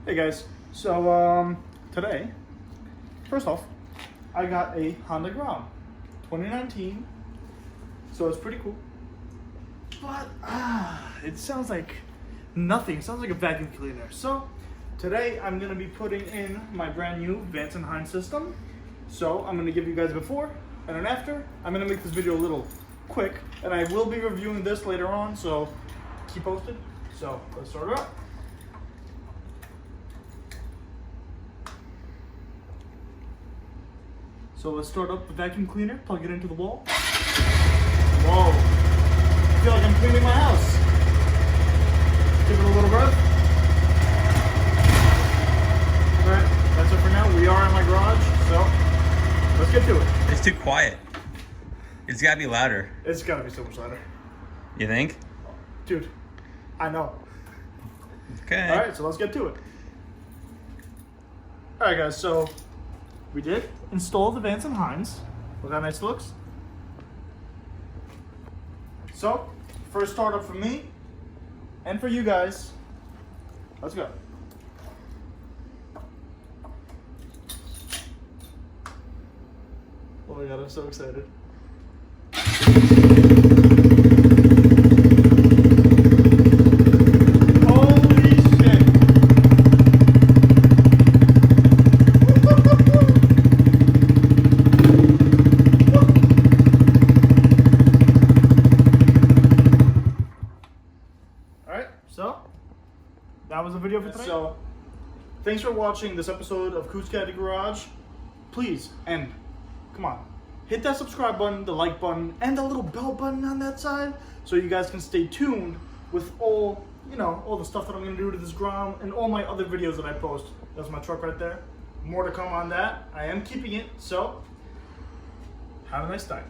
Hey guys, so today, first off, I got a Honda Grom 2019, so it's pretty cool, but it sounds like nothing. It sounds like a vacuum cleaner. So today I'm going to be putting in my brand new Vance and Hines system. So I'm going to give you guys a before and an after. I'm going to make this video a little quick, and I will be reviewing this later on, so keep posted. So let's start it up. So let's start up the vacuum cleaner, plug it into the wall. Whoa, I feel like I'm cleaning my house. Give it a little rev. Alright, that's it for now. We are in my garage, so let's get to it. It's too quiet. It's gotta be louder. It's gotta be so much louder. You think? Dude, I know. Okay. Alright, so let's get to it. Alright guys, so we did install the Vance and Hines. Look how nice it looks. So, first startup for me and for you guys. Let's go. Oh my god, I'm so excited. Holy shit. Alright, so that was the video for tonight. So, thanks for watching this episode of Coos Caddy Garage. Please, and come on, hit that subscribe button, the like button, and the little bell button on that side, so you guys can stay tuned with all, all the stuff that I'm gonna do to this Grom and all my other videos that I post. That's my truck right there. More to come on that. I am keeping it, so have a nice time.